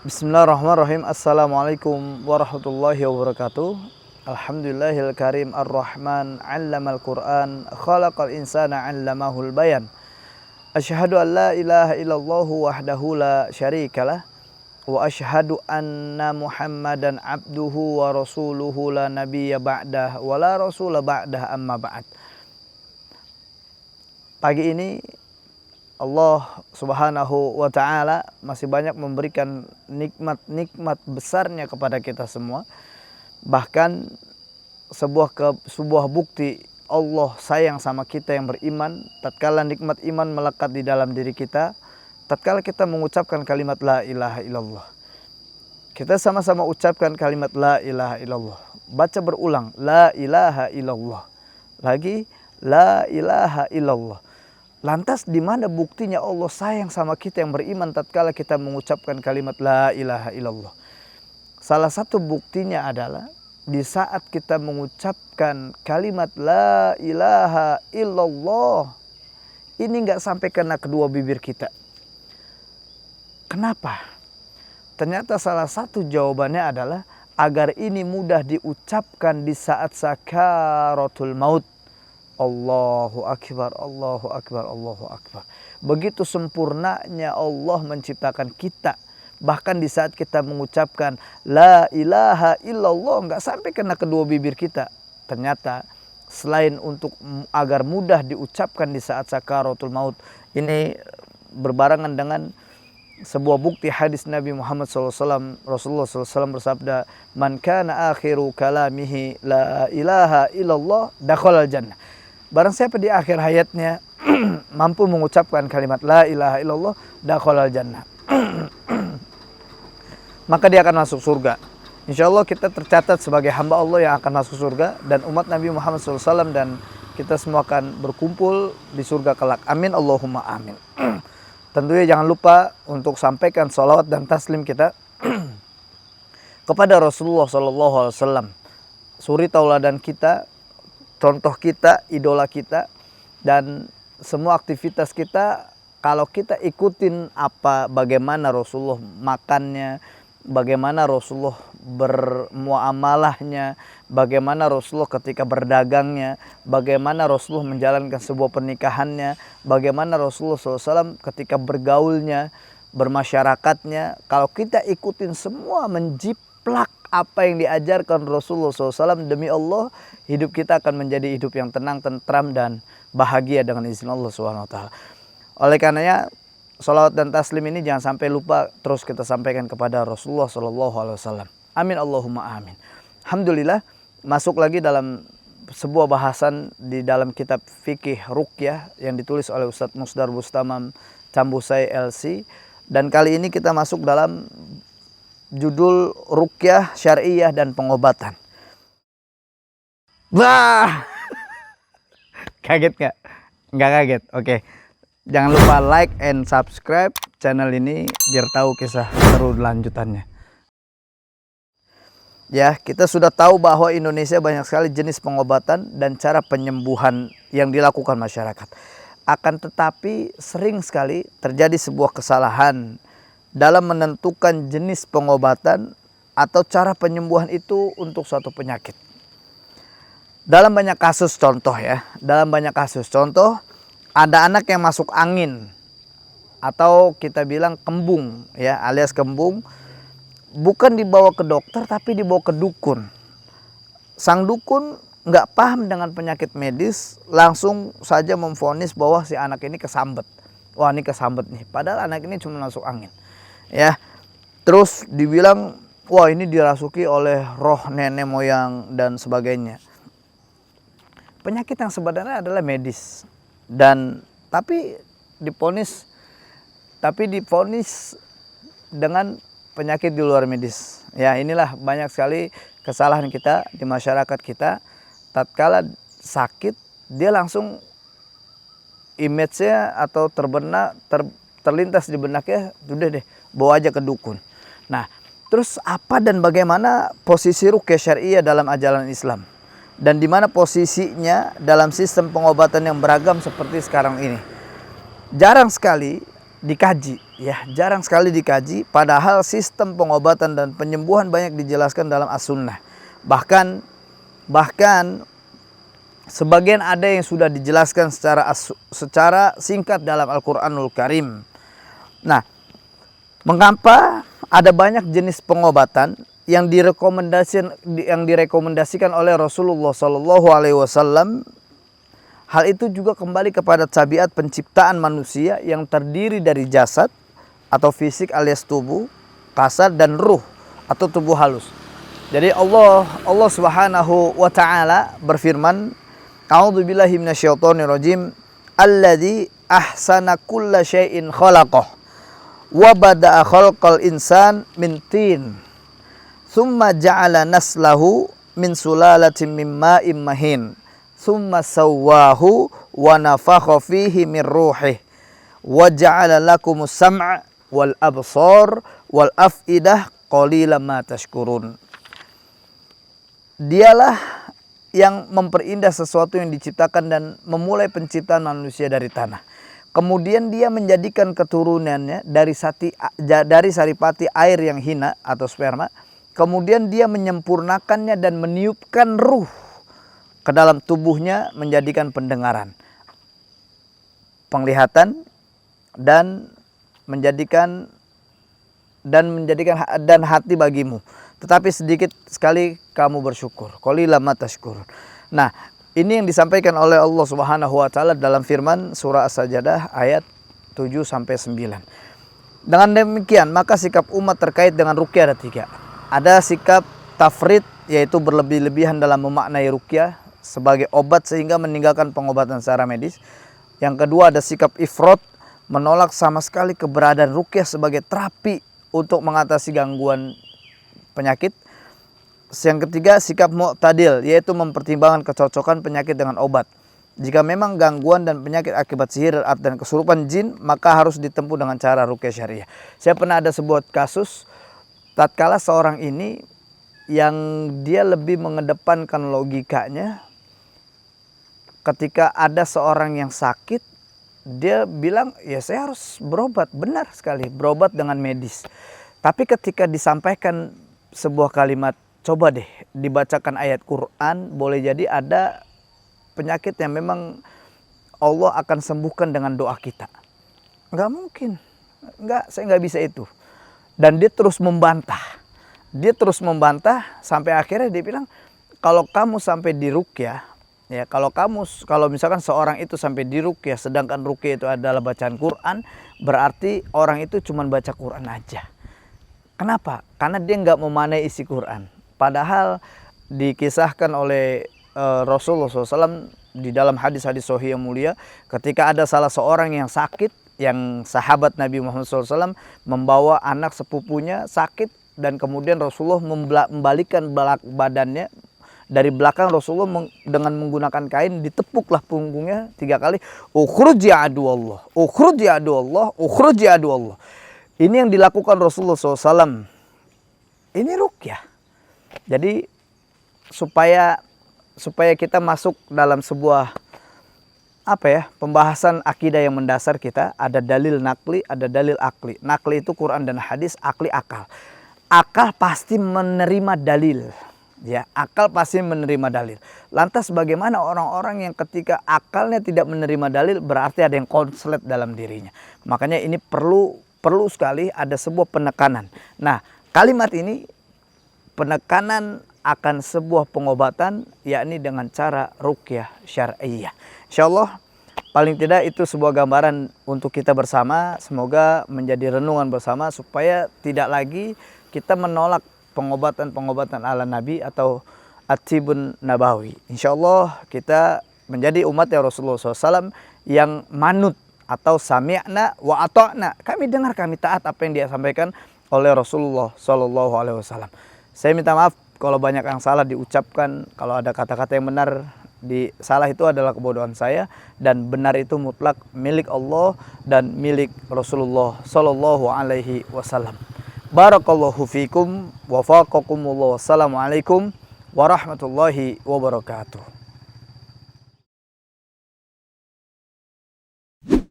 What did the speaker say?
Bismillahirrahmanirrahim. Assalamualaikum warahmatullahi wabarakatuh. Alhamdulillahil karim ar-Rahman 'allamal Qur'an khalaqal insana 'allamahul bayan. Asyhadu an la ilaha illallah wahdahu la syarikalah wa asyhadu anna Muhammadan abduhu wa rasuluhu la nabiyya ba'dah wa la rasula ba'dah amma ba'd. Pagi ini Allah subhanahu wa ta'ala masih banyak memberikan nikmat-nikmat besarnya kepada kita semua. Bahkan sebuah bukti Allah sayang sama kita yang beriman, tatkala nikmat iman melekat di dalam diri kita, tatkala kita mengucapkan kalimat la ilaha illallah. Kita sama-sama ucapkan kalimat la ilaha illallah. Baca berulang la ilaha illallah. Lagi la ilaha illallah. Lantas di mana buktinya Allah sayang sama kita yang beriman tatkala kita mengucapkan kalimat la ilaha illallah? Salah satu buktinya adalah di saat kita mengucapkan kalimat la ilaha illallah, ini nggak sampai kena kedua bibir kita. Kenapa? Ternyata salah satu jawabannya adalah agar ini mudah diucapkan di saat sakaratul maut. Allahu akbar, Allahu akbar, Allahu akbar. Begitu sempurnanya Allah menciptakan kita. Bahkan di saat kita mengucapkan la ilaha illallah, nggak sampai kena kedua bibir kita. Ternyata selain untuk agar mudah diucapkan di saat sakaratul maut, ini berbarengan dengan sebuah bukti hadis Nabi Muhammad SAW. Rasulullah SAW bersabda, man kana akhiru kalamihi la ilaha illallah dakhalal jannah. Barang siapa di akhir hayatnya mampu mengucapkan kalimat la ilaha illallah dakhalal jannah, maka dia akan masuk surga. Insya Allah kita tercatat sebagai hamba Allah yang akan masuk surga, dan umat Nabi Muhammad SAW dan kita semua akan berkumpul di surga kelak. Amin Allahumma amin. Tentunya jangan lupa untuk sampaikan salawat dan taslim kita kepada Rasulullah SAW, suri tauladan kita, contoh kita, idola kita, dan semua aktivitas kita. Kalau kita ikutin bagaimana Rasulullah makannya, bagaimana Rasulullah bermuamalahnya, bagaimana Rasulullah ketika berdagangnya, bagaimana Rasulullah menjalankan sebuah pernikahannya, bagaimana Rasulullah SAW ketika bergaulnya, bermasyarakatnya. Kalau kita ikutin semua, menjiplak apa yang diajarkan Rasulullah SAW, demi Allah hidup kita akan menjadi hidup yang tenang, tentram, dan bahagia dengan izin Allah SWT. Oleh karenanya salawat dan taslim ini jangan sampai lupa terus kita sampaikan kepada Rasulullah SAW. Amin Allahumma amin. Alhamdulillah, masuk lagi dalam sebuah bahasan di dalam kitab fikih ruqyah yang ditulis oleh Ustadz Musdar Bustamam Cambusai LC. Dan kali ini kita masuk dalam judul ruqyah syariah dan pengobatan. Wah, kaget nggak? Nggak kaget. Oke, jangan lupa like and subscribe channel ini biar tahu kisah seru lanjutannya. Ya, kita sudah tahu bahwa Indonesia banyak sekali jenis pengobatan dan cara penyembuhan yang dilakukan masyarakat. Akan tetapi sering sekali terjadi sebuah kesalahan dalam menentukan jenis pengobatan atau cara penyembuhan itu untuk suatu penyakit. Dalam banyak kasus contoh, ada anak yang masuk angin atau kita bilang kembung, ya, alias kembung, bukan dibawa ke dokter tapi dibawa ke dukun. Sang dukun nggak paham dengan penyakit medis, langsung saja memvonis bahwa si anak ini kesambet. Wah, ini kesambet nih, padahal anak ini cuma masuk angin. Ya, terus dibilang wah ini dirasuki oleh roh nenek moyang dan sebagainya. Penyakit yang sebenarnya adalah medis, dan tapi divonis dengan penyakit di luar medis. Ya, inilah banyak sekali kesalahan kita di masyarakat kita. Tatkala sakit dia langsung image-nya atau terlintas di benaknya, udah deh bawa aja ke dukun. Nah, terus apa dan bagaimana posisi ruqyah syariah dalam ajaran Islam? Dan di mana posisinya dalam sistem pengobatan yang beragam seperti sekarang ini? Jarang sekali dikaji, ya, jarang sekali dikaji, padahal sistem pengobatan dan penyembuhan banyak dijelaskan dalam As-Sunnah. Bahkan sebagian ada yang sudah dijelaskan secara singkat dalam Al-Qur'anul Karim. Nah, mengapa ada banyak jenis pengobatan yang direkomendasikan oleh Rasulullah SAW? Hal itu juga kembali kepada tabiat penciptaan manusia yang terdiri dari jasad atau fisik alias tubuh kasar dan ruh atau tubuh halus. Jadi Allah Subhanahu wa taala berfirman, A'udzubillahi minasyaitonirrajim, alladzi ahsana kulla syai'in khalaqah wa bada'a khalqal insan min tin thumma ja'ala naslahu min sulalatin min ma'in mahin thumma sawwahu wa nafakha fihi min ruhih wa ja'ala lakumus sam'a wal absar wal af'idah qalilan ma tashkurun. Dialah yang memperindah sesuatu yang diciptakan dan memulai penciptaan manusia dari tanah. Kemudian dia menjadikan keturunannya dari saripati air yang hina atau sperma. Kemudian dia menyempurnakannya dan meniupkan ruh ke dalam tubuhnya, menjadikan pendengaran, penglihatan, dan menjadikan hati bagimu. Tetapi sedikit sekali kamu bersyukur. Qalilan ma tashkurun. Nah, ini yang disampaikan oleh Allah Subhanahu wa taala dalam firman surah As-Sajdah ayat 7 sampai 9. Dengan demikian, maka sikap umat terkait dengan ruqyah ada 3. Ada sikap tafrid, yaitu berlebih-lebihan dalam memaknai ruqyah sebagai obat sehingga meninggalkan pengobatan secara medis. Yang kedua ada sikap ifrat, menolak sama sekali keberadaan ruqyah sebagai terapi untuk mengatasi gangguan penyakit. Yang ketiga sikap mu'tadil, yaitu mempertimbangkan kecocokan penyakit dengan obat. Jika memang gangguan dan penyakit akibat sihir dan kesurupan jin, maka harus ditempuh dengan cara ruqyah syariah. Saya pernah ada sebuah kasus, tatkala seorang ini yang dia lebih mengedepankan logikanya, ketika ada seorang yang sakit, dia bilang, ya saya harus berobat. Benar sekali, berobat dengan medis. Tapi ketika disampaikan sebuah kalimat, coba deh dibacakan ayat Quran, boleh jadi ada penyakit yang memang Allah akan sembuhkan dengan doa kita. Enggak mungkin. Saya enggak bisa itu. Dan dia terus membantah. Sampai akhirnya dia bilang, kalau kamu sampai di ruqyah, ya, kalau misalkan seorang itu sampai di ruqyah, sedangkan ruqyah itu adalah bacaan Quran, berarti orang itu cuma baca Quran aja. Kenapa? Karena dia nggak memanai isi Quran. Padahal dikisahkan oleh Rasulullah SAW di dalam hadis-hadis sahih yang mulia, ketika ada salah seorang yang sakit, yang sahabat Nabi Muhammad SAW membawa anak sepupunya sakit, dan kemudian Rasulullah membalikkan badannya dari belakang. Rasulullah dengan menggunakan kain ditepuklah punggungnya 3 kali. Ukhruj ya aduallah, ukhruj ya aduallah, ukhruj ya aduallah. Ini yang dilakukan Rasulullah SAW. Ini ruqyah. Jadi supaya kita masuk dalam sebuah pembahasan akidah yang mendasar kita, ada dalil nakli, ada dalil akli. Nakli itu Quran dan hadis, akli akal. Akal pasti menerima dalil. Ya, akal pasti menerima dalil. Lantas bagaimana orang-orang yang ketika akalnya tidak menerima dalil, berarti ada yang konslet dalam dirinya. Makanya ini perlu sekali ada sebuah penekanan. Nah, kalimat ini penekanan akan sebuah pengobatan, yakni dengan cara ruqyah syariah. Insyaallah paling tidak itu sebuah gambaran untuk kita bersama. Semoga menjadi renungan bersama supaya tidak lagi kita menolak pengobatan-pengobatan ala Nabi atau at-tibun nabawi. Insyaallah kita menjadi umat ya Rasulullah SAW yang manut atau sami'na wa ata'na. Kami dengar, kami taat apa yang dia sampaikan oleh Rasulullah SAW. Saya minta maaf kalau banyak yang salah diucapkan, kalau ada kata-kata yang benar. Salah itu adalah kebodohan saya, dan benar itu mutlak milik Allah dan milik Rasulullah SAW. Barakallahu fikum wa faqakumullah. Wassalamualaikum warahmatullahi wabarakatuh.